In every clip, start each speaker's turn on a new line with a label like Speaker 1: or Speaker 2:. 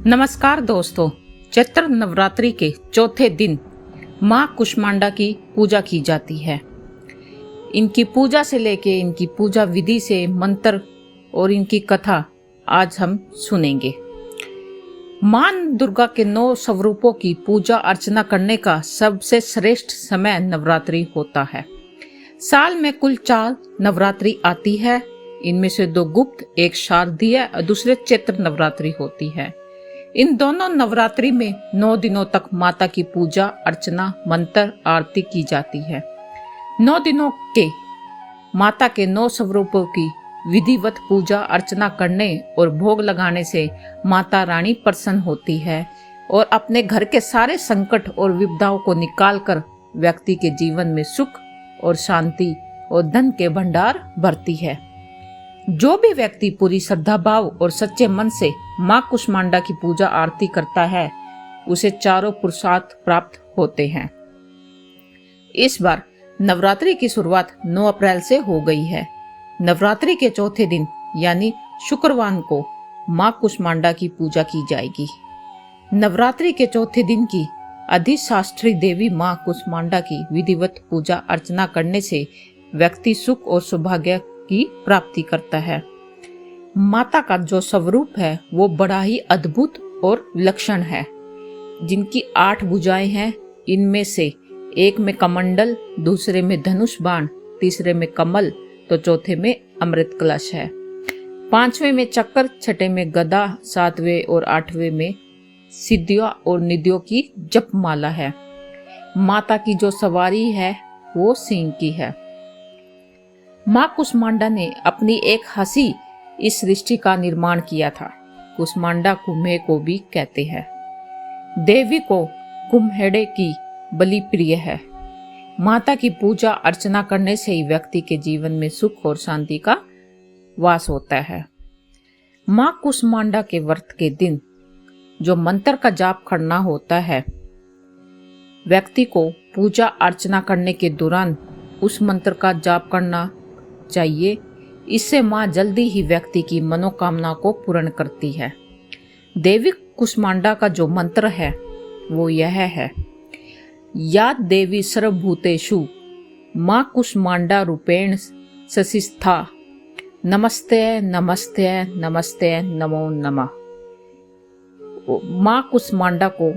Speaker 1: नमस्कार दोस्तों, चैत्र नवरात्रि के चौथे दिन माँ कुष्मांडा की पूजा की जाती है। इनकी पूजा से लेके इनकी पूजा विधि से मंत्र और इनकी कथा आज हम सुनेंगे। माँ दुर्गा के 9 स्वरूपों की पूजा अर्चना करने का सबसे श्रेष्ठ समय नवरात्रि होता है। साल में कुल 4 नवरात्रि आती है। इनमें से 2 गुप्त, एक शारदीय और दूसरे चैत्र नवरात्रि होती है। इन दोनों नवरात्रि में 9 दिनों तक माता की पूजा अर्चना मंत्र आरती की जाती है। 9 दिनों के माता के 9 स्वरूपों की विधिवत पूजा अर्चना करने और भोग लगाने से माता रानी प्रसन्न होती है और अपने घर के सारे संकट और विपदाओं को निकालकर व्यक्ति के जीवन में सुख और शांति और धन के भंडार भरती है। जो भी व्यक्ति पूरी श्रद्धा भाव और सच्चे मन से माँ कुष्मांडा की पूजा आरती करता है, उसे चारों पुरुषार्थ प्राप्त होते हैं। इस बार नवरात्रि की शुरुआत 9 अप्रैल से हो गई है। नवरात्रि के चौथे दिन यानी शुक्रवार को माँ कुष्मांडा की पूजा की जाएगी। नवरात्रि के चौथे दिन की अधिशास्त्री देवी माँ कुष्मांडा की विधिवत पूजा अर्चना करने से व्यक्ति सुख और सौभाग्य की प्राप्ति करता है। माता का जो स्वरूप है वो बड़ा ही अद्भुत और विलक्षण है। जिनकी 8 भुजाएं हैं, इनमें से एक में कमंडल, दूसरे में धनुष बाण, तीसरे में कमल तो चौथे में अमृत कलश है। 5वें में चक्र, 6ठे में गदा, 7वें और 8वें में सिद्धियों और निधियों की जपमाला है। माता की जो सवारी है वो सिंह की है। माँ कुष्मांडा ने अपनी एक हंसी इस सृष्टि का निर्माण किया था। कुष्मांडा कुम्हे को भी कहते हैं। देवी को कुम्हेड़े की बलि प्रिय है। माता की पूजा अर्चना करने से ही व्यक्ति के जीवन में सुख और शांति का वास होता है। माँ कुष्मांडा के व्रत के दिन जो मंत्र का जाप करना होता है, व्यक्ति को पूजा अर्चना करने के दौरान उस मंत्र का जाप करना चाहिए। इससे माँ जल्दी ही व्यक्ति की मनोकामना को पूर्ण करती है। देवी कुष्मांडा का जो मंत्र है वो यह है: या देवी सर्वभूतेषु माँ कुष्मांडा रूपेण ससिस्था, नमस्ते नमस्ते नमस्ते नमो नमः। माँ कुष्मांडा को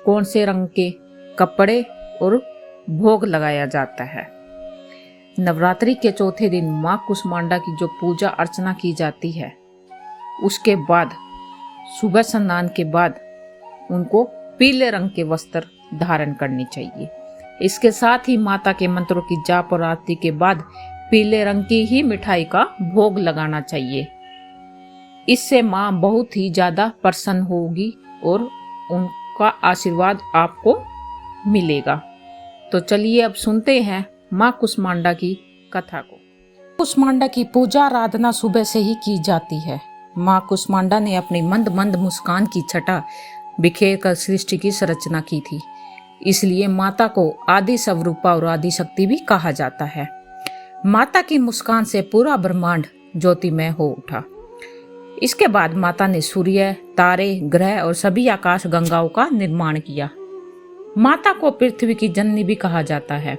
Speaker 1: कौन से रंग के कपड़े और भोग लगाया जाता है? नवरात्रि के चौथे दिन माँ कुष्मांडा की जो पूजा अर्चना की जाती है, उसके बाद सुबह स्नान के बाद उनको पीले रंग के वस्त्र धारण करनी चाहिए। इसके साथ ही माता के मंत्रों की जाप और आरती के बाद पीले रंग की ही मिठाई का भोग लगाना चाहिए। इससे माँ बहुत ही ज्यादा प्रसन्न होगी और उनका आशीर्वाद आपको मिलेगा। तो चलिए अब सुनते हैं माँ कुष्मांडा की कथा को। कुष्मांडा की पूजा आराधना सुबह से ही की जाती है। माँ कुष्मांडा ने अपनी मंद मंद मुस्कान की छटा बिखेर कर सृष्टि की संरचना की थी। इसलिए माता को आदि स्वरूपा और आदि शक्ति भी कहा जाता है। माता की मुस्कान से पूरा ब्रह्मांड ज्योतिमय हो उठा। इसके बाद माता ने सूर्य, तारे, ग्रह और सभी आकाश गंगाओं का निर्माण किया। माता को पृथ्वी की जननी भी कहा जाता है।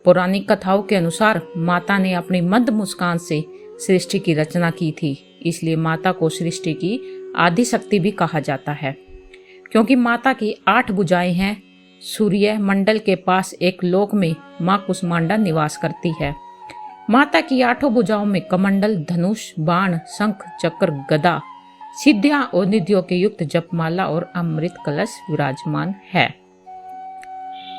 Speaker 1: पौराणिक कथाओं के अनुसार माता ने अपनी मंद मुस्कान से सृष्टि की रचना की थी। इसलिए माता को सृष्टि की आदि शक्ति भी कहा जाता है। क्योंकि माता की 8 भुजाएं हैं। सूर्य मंडल के पास एक लोक में माँ कुष्मांडा निवास करती है। माता की 8 भुजाओं में कमंडल, धनुष, बाण, शंख, चक्र, गदा, सिद्धियां और निधियों के युक्त जपमाला और अमृत कलश विराजमान है।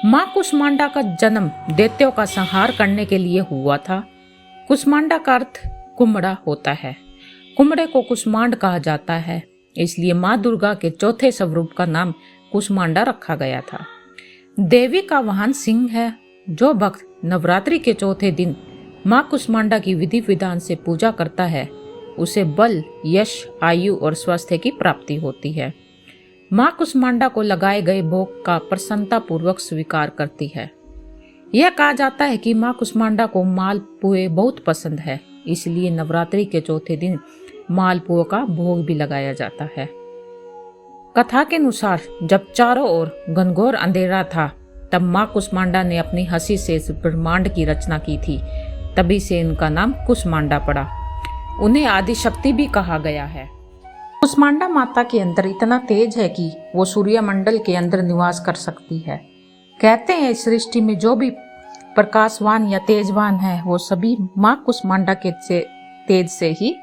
Speaker 1: माँ कुष्मांडा का जन्म दैत्यों का संहार करने के लिए हुआ था। कुष्मांडा का अर्थ कुम्हड़ा होता है। कुम्हड़े को कुष्मांड कहा जाता है। इसलिए माँ दुर्गा के चौथे स्वरूप का नाम कुष्मांडा रखा गया था। देवी का वाहन सिंह है। जो भक्त नवरात्रि के चौथे दिन माँ कुष्मांडा की विधि विधान से पूजा करता है, उसे बल, यश, आयु और स्वास्थ्य की प्राप्ति होती है। माँ कुष्मांडा को लगाए गए भोग का प्रसन्नता पूर्वक स्वीकार करती है। यह कहा जाता है कि माँ कुष्मांडा को मालपुए बहुत पसंद है। इसलिए नवरात्रि के चौथे दिन मालपुओं का भोग भी लगाया जाता है। कथा के अनुसार जब चारों ओर घनघोर अंधेरा था, तब माँ कुष्मांडा ने अपनी हंसी से इस ब्रह्मांड की रचना की थी। तभी से इनका नाम कुष्मांडा पड़ा। उन्हें आदि शक्ति भी कहा गया है। कुष्मांडा माता के अंदर इतना तेज है कि वो सूर्यमंडल के अंदर निवास कर सकती है। कहते हैं इस सृष्टि में जो भी प्रकाशवान या तेजवान है, वो सभी माँ कुष्मांडा के तेज से ही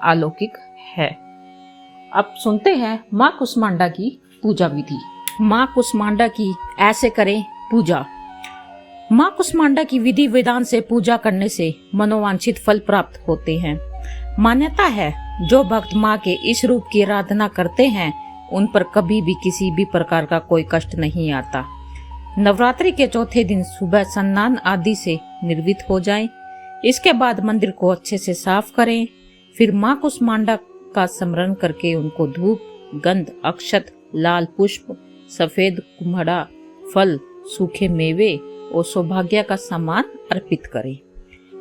Speaker 1: अलौकिक है। अब सुनते हैं माँ कुष्मांडा की पूजा विधि। माँ कुष्मांडा की ऐसे करें पूजा। माँ कुष्मांडा की विधि विधान से पूजा करने से मनोवांछित फल प्राप्त होते हैं। मान्यता है जो भक्त माँ के इस रूप की आराधना करते हैं, उन पर कभी भी किसी भी प्रकार का कोई कष्ट नहीं आता। नवरात्रि के चौथे दिन सुबह स्नान आदि से निर्वित हो जाएं। इसके बाद मंदिर को अच्छे से साफ करें। फिर माँ कुष्मांडा का स्मरण करके उनको धूप, गंध, अक्षत, लाल पुष्प, सफेद कुम्हड़ा, फल, सूखे मेवे और सौभाग्य का सामान अर्पित करें।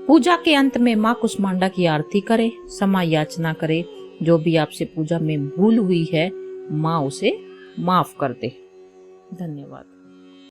Speaker 1: पूजा के अंत में माँ कुष्मांडा की आरती करें, क्षमा याचना करें। जो भी आपसे पूजा में भूल हुई है, माँ उसे माफ कर दे। धन्यवाद।